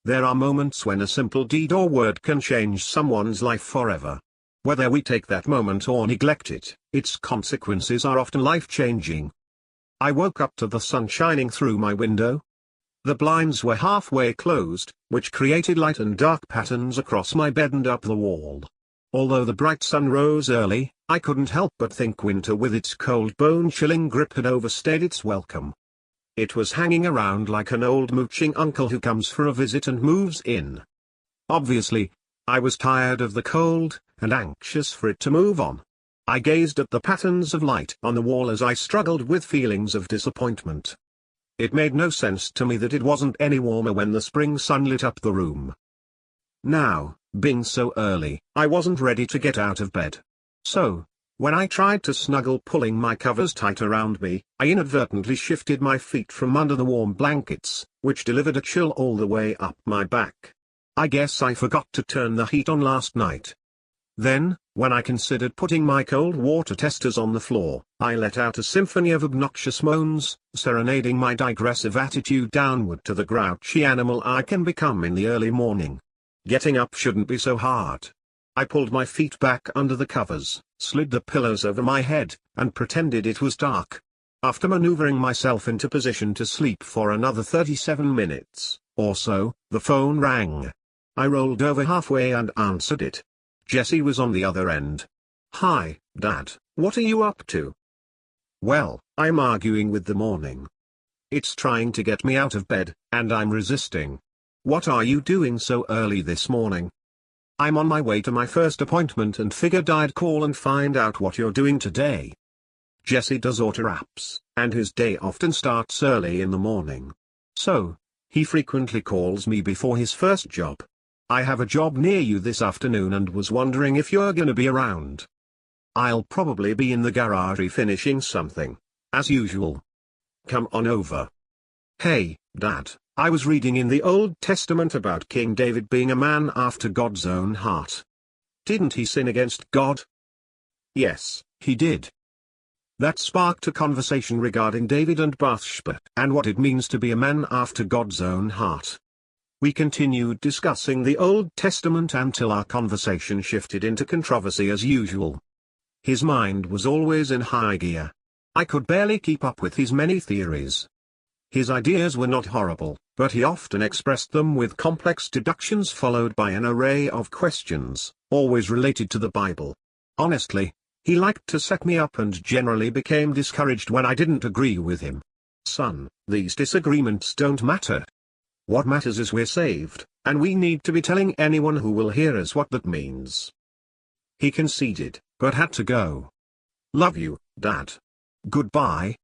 There are moments when a simple deed or word can change someone's life forever. Whether we take that moment or neglect it, its consequences are often life-changing. I woke up to the sun shining through my window. The blinds were halfway closed, which created light and dark patterns across my bed and up the wall. Although the bright sun rose early, I couldn't help but think winter with its cold bone-chilling grip had overstayed its welcome. It was hanging around like an old mooching uncle who comes for a visit and moves in. Obviously, I was tired of the cold, and anxious for it to move on. I gazed at the patterns of light on the wall as I struggled with feelings of disappointment. It made no sense to me that it wasn't any warmer when the spring sun lit up the room. Now, being so early, I wasn't ready to get out of bed. So, when I tried to snuggle pulling my covers tight around me, I inadvertently shifted my feet from under the warm blankets, which delivered a chill all the way up my back. I guess I forgot to turn the heat on last night. Then, when I considered putting my cold water testers on the floor, I let out a symphony of obnoxious moans, serenading my digressive attitude downward to the grouchy animal I can become in the early morning. Getting up shouldn't be so hard. I pulled my feet back under the covers, slid the pillows over my head, and pretended it was dark. After maneuvering myself into position to sleep for another 37 minutes, or so, the phone rang. I rolled over halfway and answered it. Jessie was on the other end. "Hi, Dad, what are you up to?" "Well, I'm arguing with the morning. It's trying to get me out of bed, and I'm resisting." "What are you doing so early this morning?" "I'm on my way to my first appointment and figured I'd call and find out what you're doing today." Jesse does auto apps, and his day often starts early in the morning. So, he frequently calls me before his first job. "I have a job near you this afternoon and was wondering if you're gonna be around." "I'll probably be in the garage finishing something, as usual." "Come on over." "Hey, Dad, I was reading in the Old Testament about King David being a man after God's own heart. Didn't he sin against God?" "Yes, he did." That sparked a conversation regarding David and Bathsheba, and what it means to be a man after God's own heart. We continued discussing the Old Testament until our conversation shifted into controversy as usual. His mind was always in high gear. I could barely keep up with his many theories. His ideas were not horrible, but he often expressed them with complex deductions followed by an array of questions, always related to the Bible. Honestly, he liked to set me up and generally became discouraged when I didn't agree with him. "Son, these disagreements don't matter. What matters is we're saved, and we need to be telling anyone who will hear us what that means." He conceded, but had to go. "Love you, Dad. Goodbye."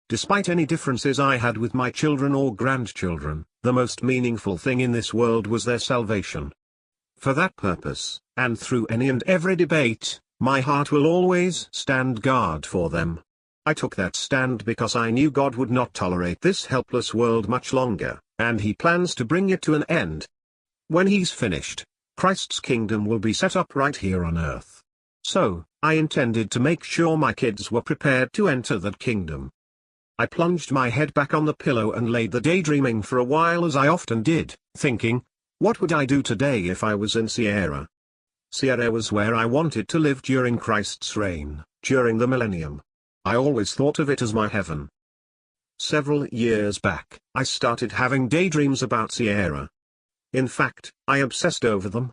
Despite any differences I had with my children or grandchildren, the most meaningful thing in this world was their salvation. For that purpose, and through any and every debate, my heart will always stand guard for them. I took that stand because I knew God would not tolerate this helpless world much longer, and He plans to bring it to an end. When He's finished, Christ's kingdom will be set up right here on earth. So, I intended to make sure my kids were prepared to enter that kingdom. I plunged my head back on the pillow and laid there daydreaming for a while as I often did, thinking, what would I do today if I was in Sierra? Sierra was where I wanted to live during Christ's reign, during the millennium. I always thought of it as my heaven. Several years back, I started having daydreams about Sierra. In fact, I obsessed over them.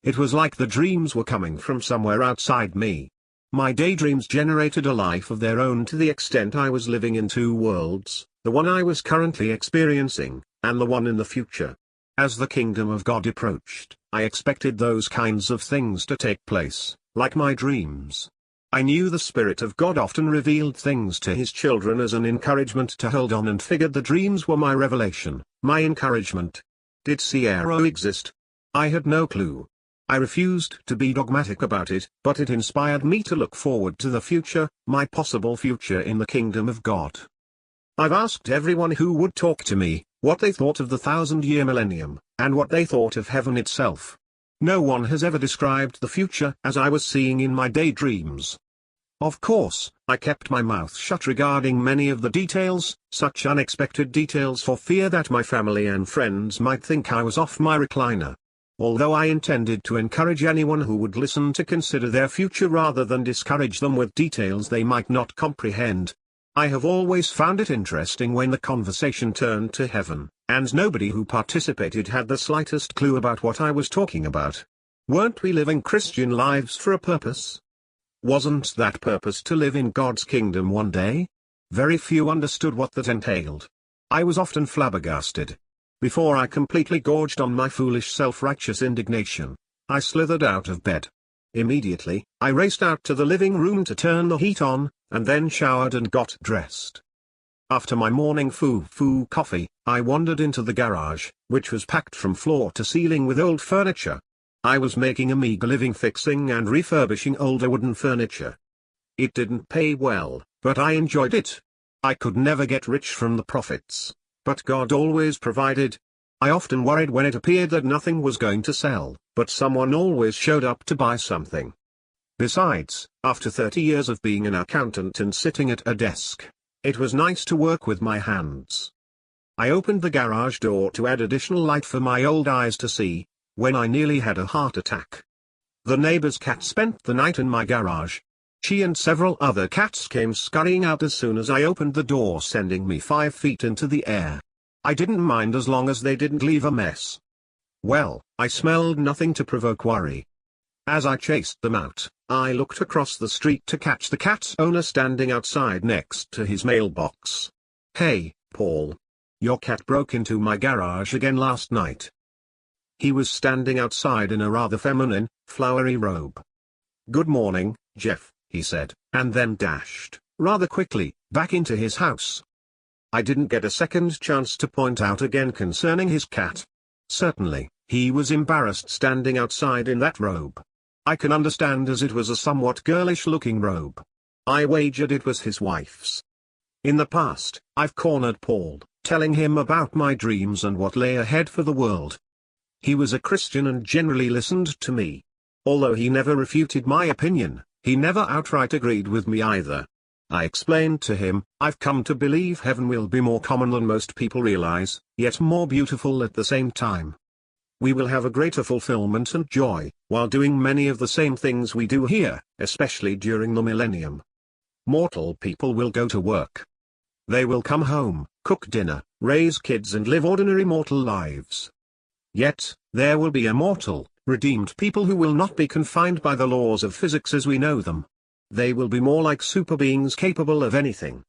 It was like the dreams were coming from somewhere outside me. My daydreams generated a life of their own to the extent I was living in two worlds, the one I was currently experiencing, and the one in the future. As the kingdom of God approached, I expected those kinds of things to take place, like my dreams. I knew the Spirit of God often revealed things to His children as an encouragement to hold on and figured the dreams were my revelation, my encouragement. Did Sierra exist? I had no clue. I refused to be dogmatic about it, but it inspired me to look forward to the future, my possible future in the kingdom of God. I've asked everyone who would talk to me, what they thought of the 1,000-year millennium, and what they thought of heaven itself. No one has ever described the future as I was seeing in my daydreams. Of course, I kept my mouth shut regarding many of the details, such unexpected details, for fear that my family and friends might think I was off my recliner. Although I intended to encourage anyone who would listen to consider their future rather than discourage them with details they might not comprehend. I have always found it interesting when the conversation turned to heaven, and nobody who participated had the slightest clue about what I was talking about. Weren't we living Christian lives for a purpose? Wasn't that purpose to live in God's kingdom one day? Very few understood what that entailed. I was often flabbergasted. Before I completely gorged on my foolish self-righteous indignation, I slithered out of bed. Immediately, I raced out to the living room to turn the heat on, and then showered and got dressed. After my morning foo-foo coffee, I wandered into the garage, which was packed from floor to ceiling with old furniture. I was making a meager living fixing and refurbishing older wooden furniture. It didn't pay well, but I enjoyed it. I could never get rich from the profits, but God always provided. I often worried when it appeared that nothing was going to sell, but someone always showed up to buy something. Besides, after 30 years of being an accountant and sitting at a desk, it was nice to work with my hands. I opened the garage door to add additional light for my old eyes to see, when I nearly had a heart attack. The neighbor's cat spent the night in my garage. She and several other cats came scurrying out as soon as I opened the door, sending me 5 feet into the air. I didn't mind as long as they didn't leave a mess. Well, I smelled nothing to provoke worry. As I chased them out, I looked across the street to catch the cat's owner standing outside next to his mailbox. "Hey, Paul. Your cat broke into my garage again last night." He was standing outside in a rather feminine, flowery robe. "Good morning, Jeff," he said, and then dashed, rather quickly, back into his house. I didn't get a second chance to point out again concerning his cat. Certainly, he was embarrassed standing outside in that robe. I can understand, as it was a somewhat girlish-looking robe. I wagered it was his wife's. In the past, I've cornered Paul, telling him about my dreams and what lay ahead for the world. He was a Christian and generally listened to me. Although he never refuted my opinion, he never outright agreed with me either. I explained to him, I've come to believe heaven will be more common than most people realize, yet more beautiful at the same time. We will have a greater fulfillment and joy, while doing many of the same things we do here, especially during the millennium. Mortal people will go to work. They will come home, cook dinner, raise kids and live ordinary mortal lives. Yet, there will be immortal, redeemed people who will not be confined by the laws of physics as we know them. They will be more like super beings capable of anything.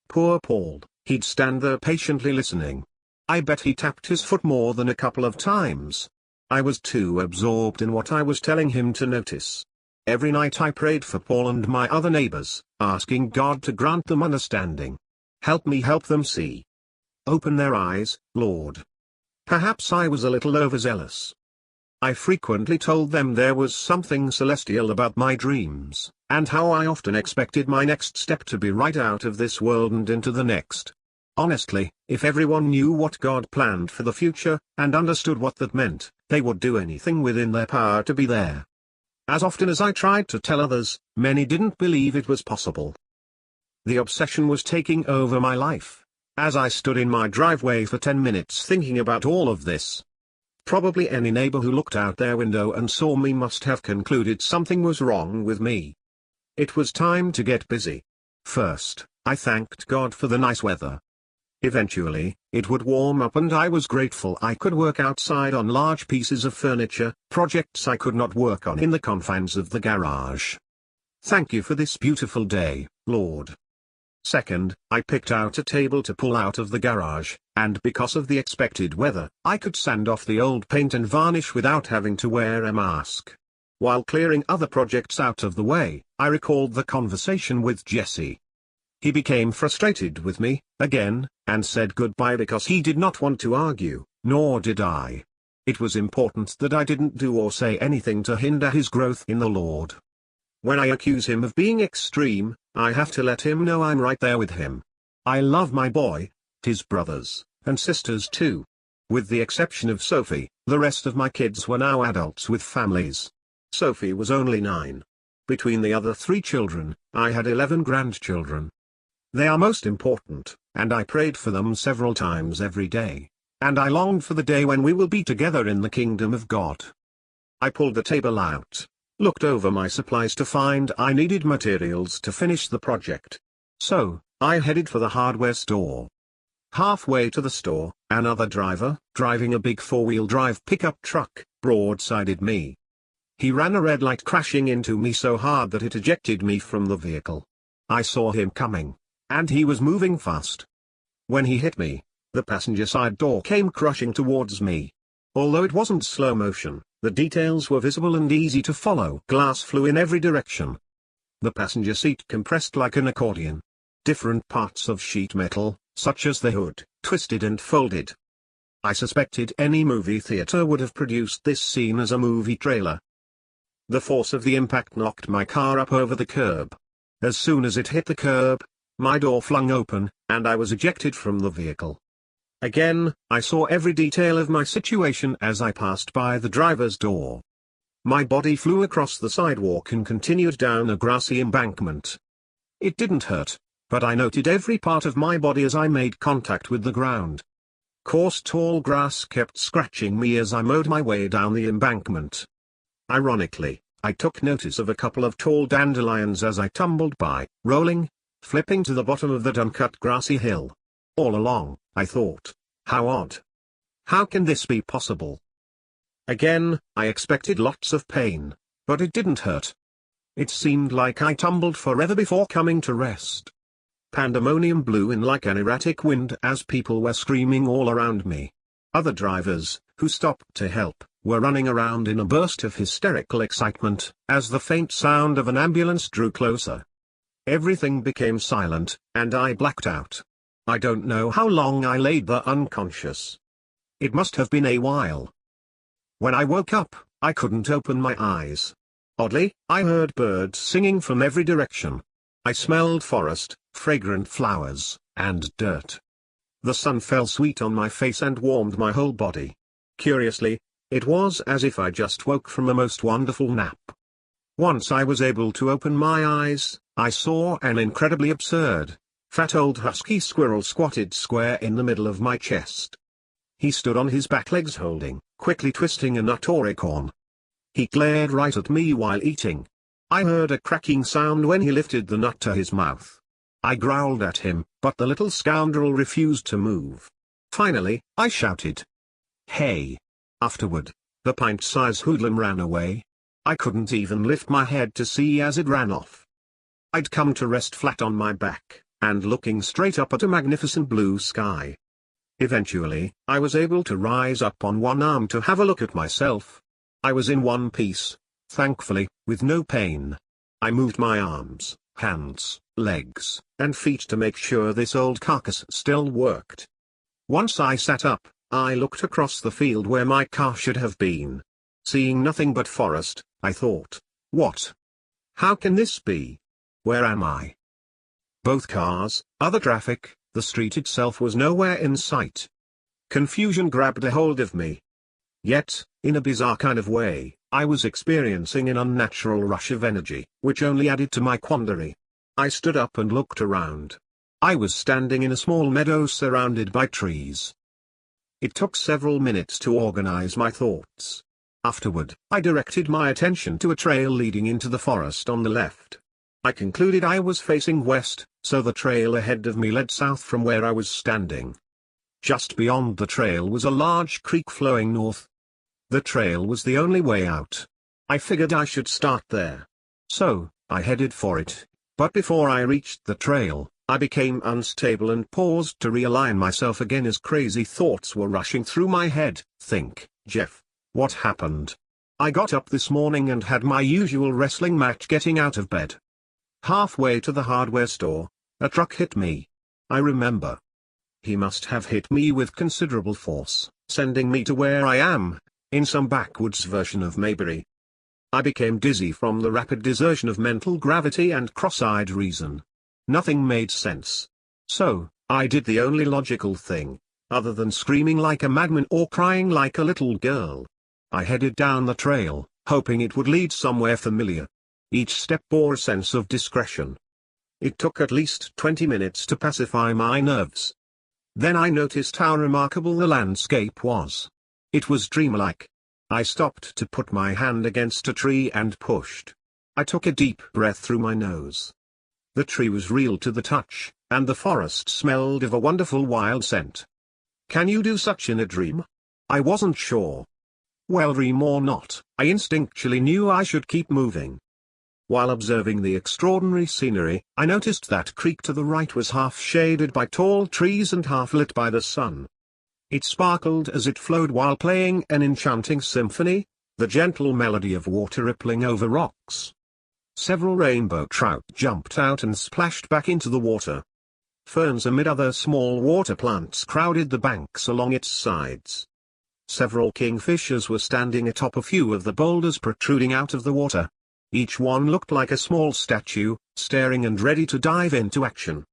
Poor Paul, he'd stand there patiently listening. I bet he tapped his foot more than a couple of times. I was too absorbed in what I was telling him to notice. Every night I prayed for Paul and my other neighbors, asking God to grant them understanding. Help me help them see. Open their eyes, Lord. Perhaps I was a little overzealous. I frequently told them there was something celestial about my dreams, and how I often expected my next step to be right out of this world and into the next. Honestly, if everyone knew what God planned for the future, and understood what that meant, they would do anything within their power to be there. As often as I tried to tell others, many didn't believe it was possible. The obsession was taking over my life. As I stood in my driveway for 10 minutes thinking about all of this. Probably any neighbor who looked out their window and saw me must have concluded something was wrong with me. It was time to get busy. First, I thanked God for the nice weather. Eventually, it would warm up and I was grateful I could work outside on large pieces of furniture, projects I could not work on in the confines of the garage. Thank you for this beautiful day, Lord. Second, I picked out a table to pull out of the garage, and because of the expected weather, I could sand off the old paint and varnish without having to wear a mask. While clearing other projects out of the way, I recalled the conversation with Jesse. He became frustrated with me, again, and said goodbye because he did not want to argue, nor did I. It was important that I didn't do or say anything to hinder his growth in the Lord. When I accuse him of being extreme, I have to let him know I'm right there with him. I love my boy, his brothers, and sisters too. With the exception of Sophie, the rest of my kids were now adults with families. Sophie was only 9. Between the other 3 children, I had 11 grandchildren. They are most important, and I prayed for them several times every day. And I longed for the day when we will be together in the kingdom of God. I pulled the table out, looked over my supplies to find I needed materials to finish the project. So, I headed for the hardware store. Halfway to the store, another driver, driving a big 4-wheel drive pickup truck, broadsided me. He ran a red light, crashing into me so hard that it ejected me from the vehicle. I saw him coming, and he was moving fast. When he hit me, the passenger side door came crushing towards me. Although it wasn't slow motion, the details were visible and easy to follow. Glass flew in every direction. The passenger seat compressed like an accordion. Different parts of sheet metal, such as the hood, twisted and folded. I suspected any movie theater would have produced this scene as a movie trailer. The force of the impact knocked my car up over the curb. As soon as it hit the curb, my door flung open, and I was ejected from the vehicle. Again, I saw every detail of my situation as I passed by the driver's door. My body flew across the sidewalk and continued down a grassy embankment. It didn't hurt, but I noted every part of my body as I made contact with the ground. Coarse tall grass kept scratching me as I mowed my way down the embankment. Ironically, I took notice of a couple of tall dandelions as I tumbled by, rolling, flipping to the bottom of that uncut grassy hill. All along, I thought, how odd. How can this be possible? Again, I expected lots of pain, but it didn't hurt. It seemed like I tumbled forever before coming to rest. Pandemonium blew in like an erratic wind as people were screaming all around me. Other drivers, who stopped to help, were running around in a burst of hysterical excitement as the faint sound of an ambulance drew closer. Everything became silent, and I blacked out. I don't know how long I laid there unconscious. It must have been a while. When I woke up, I couldn't open my eyes. Oddly, I heard birds singing from every direction. I smelled forest, fragrant flowers, and dirt. The sun fell sweet on my face and warmed my whole body. Curiously, it was as if I just woke from a most wonderful nap. Once I was able to open my eyes, I saw an incredibly absurd, fat old husky squirrel squatted square in the middle of my chest. He stood on his back legs holding, quickly twisting a nut or acorn. He glared right at me while eating. I heard a cracking sound when he lifted the nut to his mouth. I growled at him, but the little scoundrel refused to move. Finally, I shouted, "Hey!" Afterward, the pint-sized hoodlum ran away. I couldn't even lift my head to see as it ran off. I'd come to rest flat on my back, and looking straight up at a magnificent blue sky. Eventually, I was able to rise up on one arm to have a look at myself. I was in one piece, thankfully, with no pain. I moved my arms, hands, legs, and feet to make sure this old carcass still worked. Once I sat up, I looked across the field where my car should have been. Seeing nothing but forest, I thought, what? How can this be? Where am I? Both cars, other traffic, the street itself was nowhere in sight. Confusion grabbed a hold of me. Yet, in a bizarre kind of way, I was experiencing an unnatural rush of energy, which only added to my quandary. I stood up and looked around. I was standing in a small meadow surrounded by trees. It took several minutes to organize my thoughts. Afterward, I directed my attention to a trail leading into the forest on the left. I concluded I was facing west, so the trail ahead of me led south from where I was standing. Just beyond the trail was a large creek flowing north. The trail was the only way out. I figured I should start there. So, I headed for it, but before I reached the trail, I became unstable and paused to realign myself again as crazy thoughts were rushing through my head. Think, Jeff, what happened? I got up this morning and had my usual wrestling match getting out of bed. Halfway to the hardware store, a truck hit me. I remember. He must have hit me with considerable force, sending me to where I am, in some backwoods version of Mayberry. I became dizzy from the rapid desertion of mental gravity and cross-eyed reason. Nothing made sense. So, I did the only logical thing, other than screaming like a madman or crying like a little girl. I headed down the trail, hoping it would lead somewhere familiar. Each step bore a sense of discretion. It took at least 20 minutes to pacify my nerves. Then I noticed how remarkable the landscape was. It was dreamlike. I stopped to put my hand against a tree and pushed. I took a deep breath through my nose. The tree was real to the touch, and the forest smelled of a wonderful wild scent. Can you do such in a dream? I wasn't sure. Well, dream or not, I instinctually knew I should keep moving. While observing the extraordinary scenery, I noticed that creek to the right was half shaded by tall trees and half lit by the sun. It sparkled as it flowed while playing an enchanting symphony, the gentle melody of water rippling over rocks. Several rainbow trout jumped out and splashed back into the water. Ferns amid other small water plants crowded the banks along its sides. Several kingfishers were standing atop a few of the boulders protruding out of the water. Each one looked like a small statue, staring and ready to dive into action.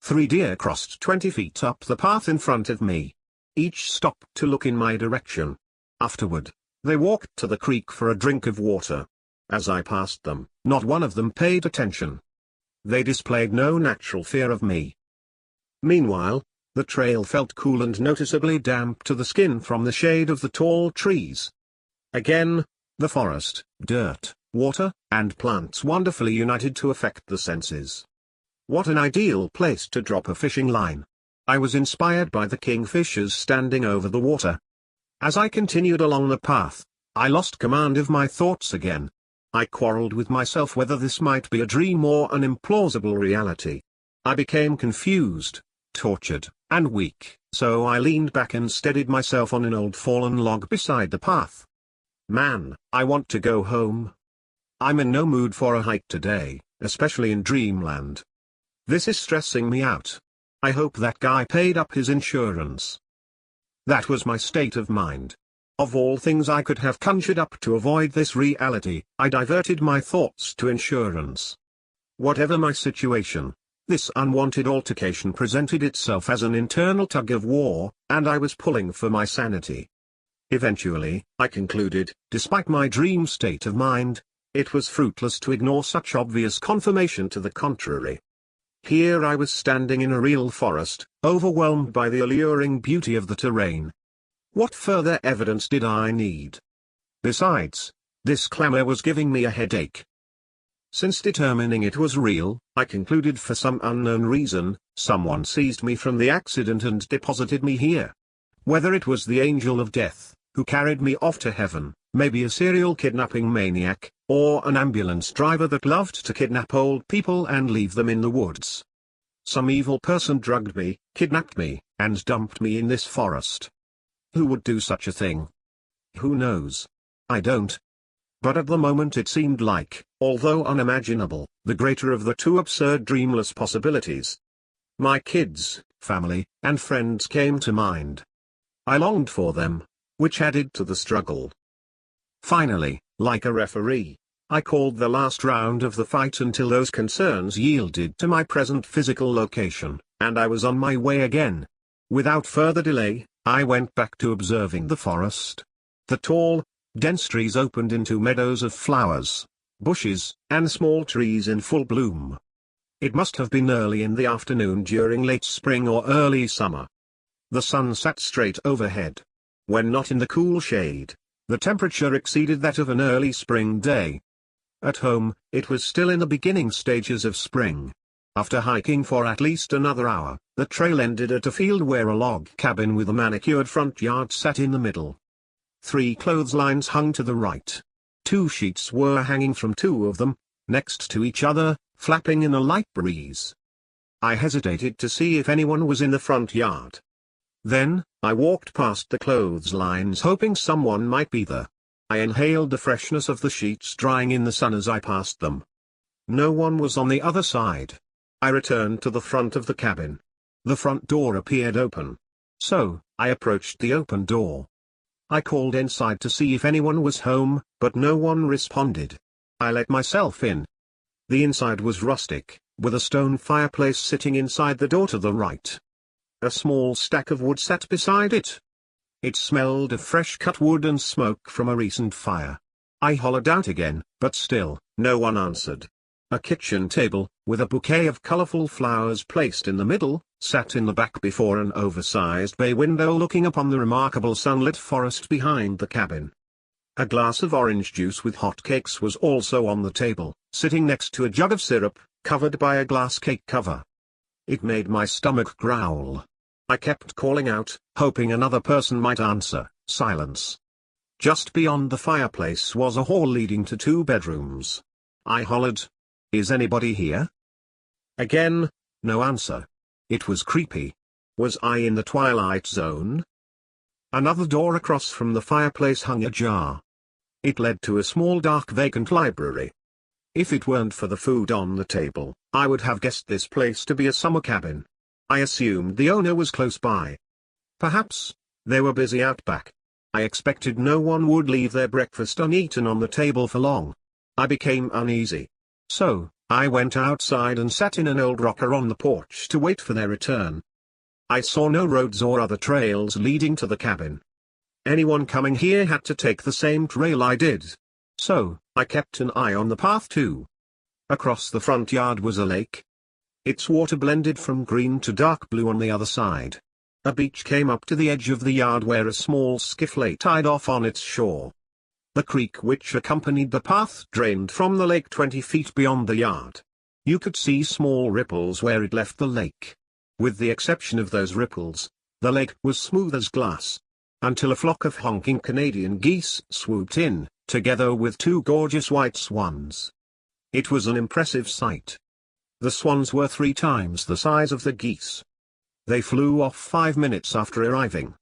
3 deer crossed 20 feet up the path in front of me. Each stopped to look in my direction. Afterward, they walked to the creek for a drink of water. As I passed them, not one of them paid attention. They displayed no natural fear of me. Meanwhile, the trail felt cool and noticeably damp to the skin from the shade of the tall trees. Again, the forest, dirt, water, and plants wonderfully united to affect the senses. What an ideal place to drop a fishing line. I was inspired by the kingfishers standing over the water. As I continued along the path, I lost command of my thoughts again. I quarreled with myself whether this might be a dream or an implausible reality. I became confused, tortured, and weak, so I leaned back and steadied myself on an old fallen log beside the path. Man, I want to go home. I'm in no mood for a hike today, especially in dreamland. This is stressing me out. I hope that guy paid up his insurance. That was my state of mind. Of all things I could have conjured up to avoid this reality, I diverted my thoughts to insurance. Whatever my situation, this unwanted altercation presented itself as an internal tug of war, and I was pulling for my sanity. Eventually, I concluded, despite my dream state of mind, it was fruitless to ignore such obvious confirmation to the contrary. Here I was standing in a real forest, overwhelmed by the alluring beauty of the terrain. What further evidence did I need? Besides, this clamor was giving me a headache. Since determining it was real, I concluded for some unknown reason, someone seized me from the accident and deposited me here. Whether it was the angel of death, who carried me off to heaven, maybe a serial kidnapping maniac, or an ambulance driver that loved to kidnap old people and leave them in the woods. Some evil person drugged me, kidnapped me, and dumped me in this forest. Who would do such a thing? Who knows? I don't. But at the moment it seemed like, although unimaginable, the greater of the two absurd dreamless possibilities. My kids, family, and friends came to mind. I longed for them, which added to the struggle. Finally, like a referee, I called the last round of the fight until those concerns yielded to my present physical location, and I was on my way again. Without further delay, I went back to observing the forest. The tall, dense trees opened into meadows of flowers, bushes, and small trees in full bloom. It must have been early in the afternoon during late spring or early summer. The sun sat straight overhead. When not in the cool shade, the temperature exceeded that of an early spring day. At home, it was still in the beginning stages of spring. After hiking for at least another hour, the trail ended at a field where a log cabin with a manicured front yard sat in the middle. 3 clotheslines hung to the right. 2 sheets were hanging from 2 of them, next to each other, flapping in a light breeze. I hesitated to see if anyone was in the front yard. Then, I walked past the clotheslines hoping someone might be there. I inhaled the freshness of the sheets drying in the sun as I passed them. No one was on the other side. I returned to the front of the cabin. The front door appeared open. So, I approached the open door. I called inside to see if anyone was home, but no one responded. I let myself in. The inside was rustic, with a stone fireplace sitting inside the door to the right. A small stack of wood sat beside it. It smelled of fresh cut wood and smoke from a recent fire. I hollered out again, but still, no one answered. A kitchen table, with a bouquet of colorful flowers placed in the middle, sat in the back before an oversized bay window looking upon the remarkable sunlit forest behind the cabin. A glass of orange juice with hot cakes was also on the table, sitting next to a jug of syrup, covered by a glass cake cover. It made my stomach growl. I kept calling out, hoping another person might answer. Silence. Just beyond the fireplace was a hall leading to 2 bedrooms. I hollered, "Is anybody here?" Again, no answer. It was creepy. Was I in the twilight zone? Another door across from the fireplace hung ajar. It led to a small dark vacant library. If it weren't for the food on the table, I would have guessed this place to be a summer cabin. I assumed the owner was close by. Perhaps they were busy out back. I expected no one would leave their breakfast uneaten on the table for long. I became uneasy. So, I went outside and sat in an old rocker on the porch to wait for their return. I saw no roads or other trails leading to the cabin. Anyone coming here had to take the same trail I did. So, I kept an eye on the path too. Across the front yard was a lake. Its water blended from green to dark blue on the other side. A beach came up to the edge of the yard where a small skiff lay tied off on its shore. The creek which accompanied the path drained from the lake 20 feet beyond the yard. You could see small ripples where it left the lake. With the exception of those ripples, the lake was smooth as glass. Until a flock of honking Canadian geese swooped in, together with 2 gorgeous white swans. It was an impressive sight. The swans were 3 times the size of the geese. They flew off 5 minutes after arriving.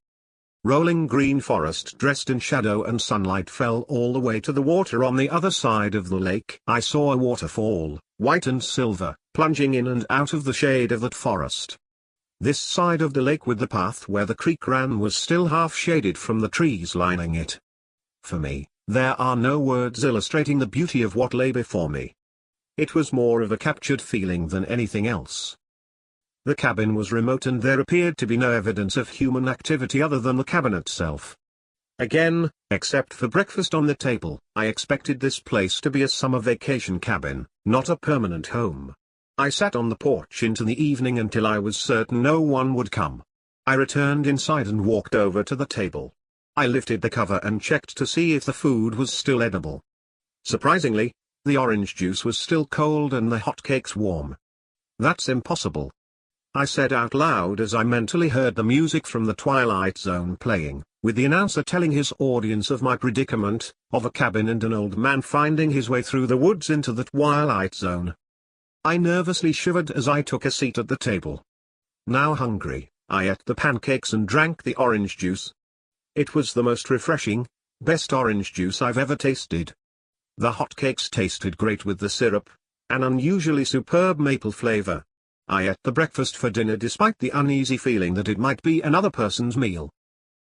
Rolling green forest dressed in shadow and sunlight fell all the way to the water on the other side of the lake. I saw a waterfall, white and silver, plunging in and out of the shade of that forest. This side of the lake with the path where the creek ran was still half shaded from the trees lining it. For me, there are no words illustrating the beauty of what lay before me. It was more of a captured feeling than anything else. The cabin was remote and there appeared to be no evidence of human activity other than the cabin itself. Again, except for breakfast on the table, I expected this place to be a summer vacation cabin, not a permanent home. I sat on the porch into the evening until I was certain no one would come. I returned inside and walked over to the table. I lifted the cover and checked to see if the food was still edible. Surprisingly, the orange juice was still cold and the hot cakes warm. That's impossible. I said out loud as I mentally heard the music from the Twilight Zone playing, with the announcer telling his audience of my predicament, of a cabin and an old man finding his way through the woods into the Twilight Zone. I nervously shivered as I took a seat at the table. Now hungry, I ate the pancakes and drank the orange juice. It was the most refreshing, best orange juice I've ever tasted. The hotcakes tasted great with the syrup, an unusually superb maple flavor. I ate the breakfast for dinner despite the uneasy feeling that it might be another person's meal.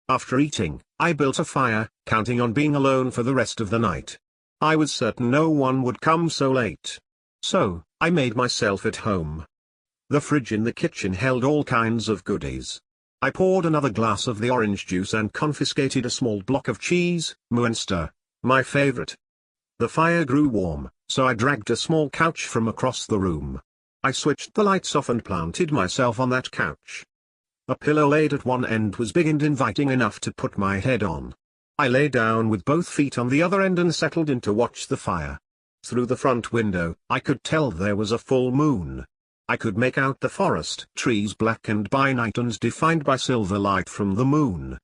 After eating, I built a fire, counting on being alone for the rest of the night. I was certain no one would come so late. So, I made myself at home. The fridge in the kitchen held all kinds of goodies. I poured another glass of the orange juice and confiscated a small block of cheese, Muenster, my favorite. The fire grew warm, so I dragged a small couch from across the room. I switched the lights off and planted myself on that couch. A pillow laid at one end was big and inviting enough to put my head on. I lay down with both feet on the other end and settled in to watch the fire. Through the front window, I could tell there was a full moon. I could make out the forest trees blackened by night and defined by silver light from the moon.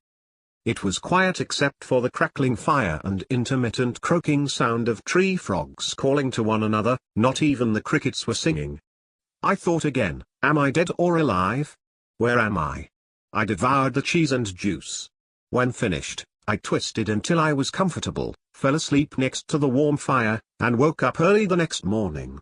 It was quiet except for the crackling fire and intermittent croaking sound of tree frogs calling to one another. Not even the crickets were singing. I thought again, am I dead or alive? Where am I? I devoured the cheese and juice. When finished, I twisted until I was comfortable, fell asleep next to the warm fire, and woke up early the next morning.